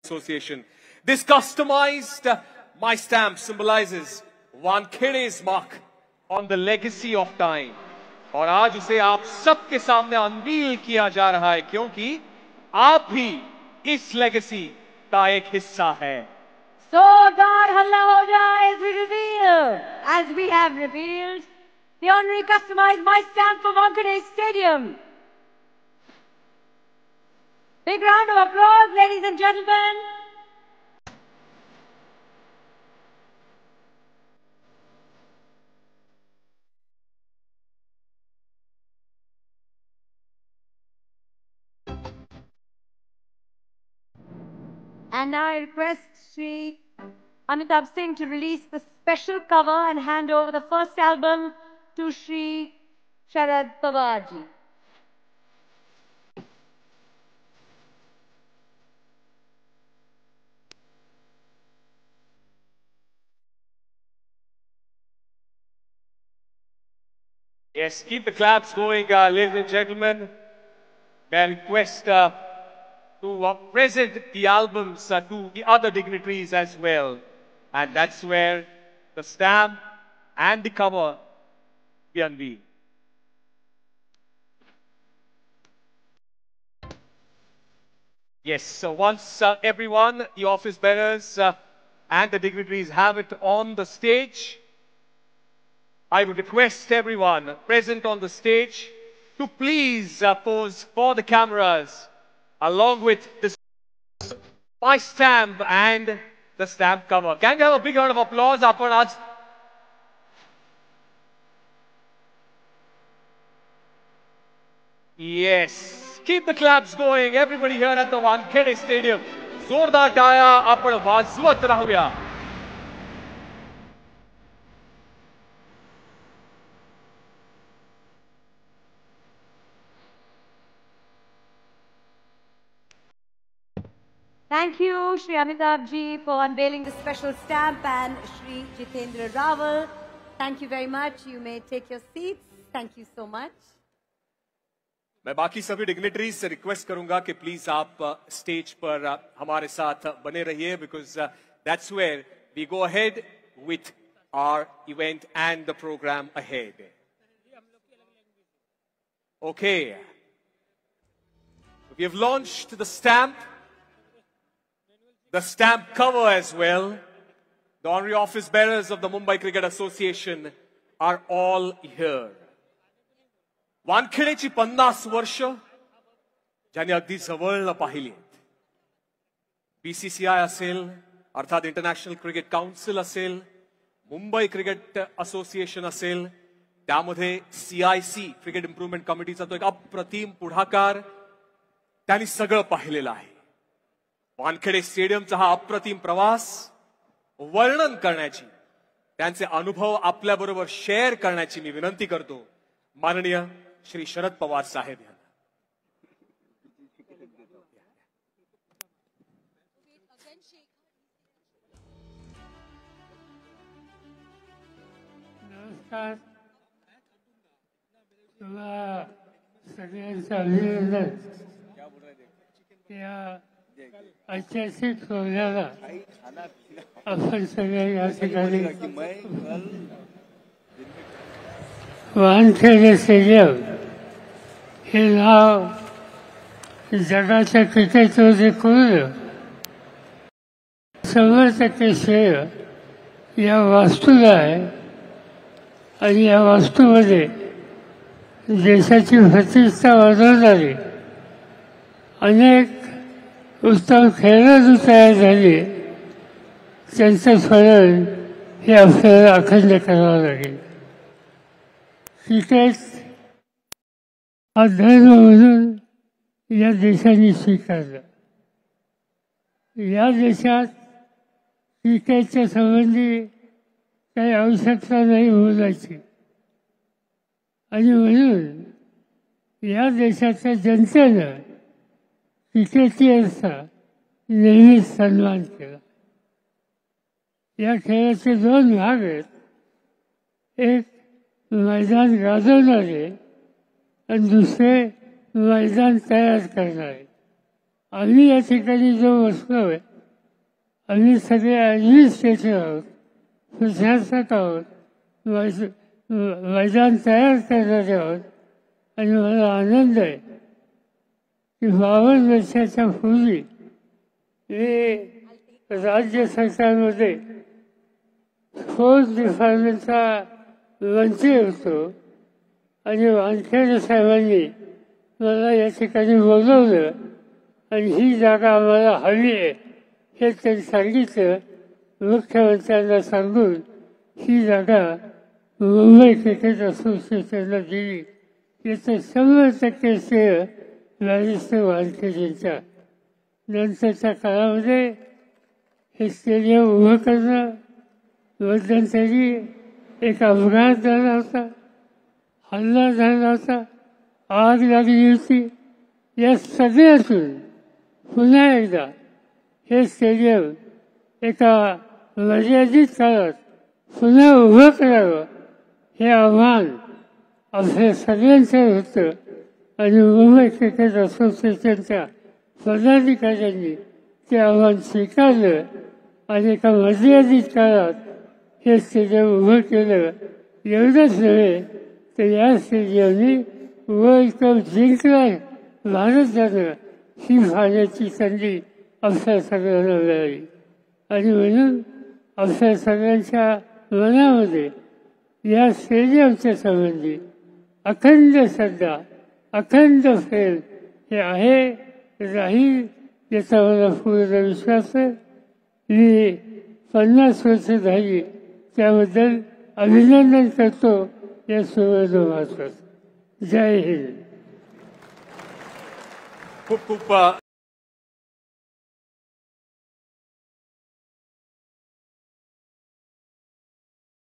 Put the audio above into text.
Association. This customized My Stamp symbolizes Wankhede's mark on the legacy of time. और आज उसे आप सबके सामने अनवील किया जा रहा है क्योंकि आप भी इस लेगेसी का एक हिस्सा है. So God Halla ho jaye as we reveal, as we have revealed, the honorary customized My Stamp for Wankhede Stadium. Big round of applause, ladies and gentlemen. And now I request Sri Amitabh Singh to release the special cover and hand over the first album to Sri Sharad Pawar ji. Yes, keep the claps going, ladies and gentlemen. May I request to present the albums to the other dignitaries as well. And that's where the stamp and the cover be unveiled. Yes, so once everyone, the office bearers and the dignitaries have it on the stage, I would request everyone present on the stage to please pose for the cameras along with the My Stamp and the stamp cover. Can we have a big round of applause? Yes, keep the claps going. Everybody here at the Wankhede Stadium. Zordar taya आपण वाजवत राहूया. Thank you, Sri Amitabh ji, for unveiling the special stamp, and Sri Jitendra Raval. Thank you very much. You may take your seats. Thank you so much. मैं बाकी सभी dignitaries से request करूंगा कि please आप stage पर हमारे साथ बने रहिए because that's where we go ahead with our event and the program ahead. Okay. We have launched the stamp cover as well. The honorary office bearers of the Mumbai Cricket Association are all here. वानखेडेची 50 वर्ष ज्यांनी अगदी जवळनं पाहिलीत. BCCI असेल, अर्थात international cricket council असेल, Mumbai cricket association असेल, त्यामध्ये CIC cricket improvement कमिटीचा तो एक अप्रतिम पुढाकार त्यांनी सगळं पाहिलेलं आहे. वानखेडे स्टेडियमचा हा अप्रतिम प्रवास वर्णन करण्याची, त्यांचे अनुभव आपल्याबरोबर शेअर करण्याची मी विनंती करतो माननीय श्री शरद पवार साहेब यांना. नमस्कार. तुला सगळ्यांचं अभिनंदन. या ऐतिहासिक सोहळ्याला आपण सगळे या ठिकाणी वानखेडे स्टेडियम हे नाव जगाच्या क्रिकेटमध्ये कोण 100% श्रेय या वास्तूला आहे. आणि या वास्तूमध्ये देशाची प्रतिष्ठा वाढवणारी अनेक उत्तम खेळाडू तयार झाले. त्यांचं फलन हे आपल्याला अखंड करावं लागेल. क्रिकेट हा धर्म म्हणून या देशाने स्वीकारला. या देशात क्रिकेटच्या संबंधी काही आवश्यकता नाही बोलायची. आणि म्हणून या देशाच्या जनतेनं क्रिकेटचा नेहमीच सन्मान केला. या खेळाचे 2 भाग आहेत. एक मैदान गाजवणारे आणि दुसरे मैदान तयार करणारे. आम्ही या ठिकाणी जो बसलो आम्ही सगळे ॲडमिनिस्ट्रेशन आहोत, प्रशासक आहोत, मैदान तयार करणारे आहोत. आणि मला आनंद आहे की 52 वर्षाच्या पूर्वी मी राज्य सरकारमध्ये फोर्स डिपार्टमेंटचा मंत्री होतो आणि वानखेडे साहेबांनी मला या ठिकाणी बोलवलं आणि ही जागा आम्हाला हवी आहे हे त्यांनी सांगितलं. मुख्यमंत्र्यांना सांगून ही जागा मुंबई क्रिकेट असोसिएशनला दिली. याचं 100% श्रेय बॅरिस्टर वानखेडेंच्या. नंतरच्या काळामध्ये हे स्टेडियम उभं करणं, मध्यंतरी एक अपघात झाला होता, हल्ला झाला होता, आग लागली होती. या सगळ्यातून पुन्हा एकदा हे स्टेडियम एका मर्यादित काळात पुन्हा उभं करावं हे आव्हान आपल्या सगळ्यांचं होतं. आणि मुंबई क्रिकेट असोसिएशनच्या पदाधिकाऱ्यांनी ते आव्हान स्वीकारलं आणि एका मर्यादित काळात हे स्टेडियम उभं केलं. एवढंच नव्हे तर या स्टेडियमने वर्ल्ड कप जिंकला भारतानं ही पाहण्याची संधी आपल्या सगळ्यांना मिळाली. आणि म्हणून आपल्या सगळ्यांच्या मनामध्ये या स्टेडियमच्या संबंधी अखंड श्रद्धा, अखंड प्रेम हे आहे, राहील याचा मला पूर्ण विश्वास आहे. मी 50 वर्ष झाली त्याबद्दल अभिनंदन करतो या सुवर्ण महत्वाचं. जय हिंद. खूप खूप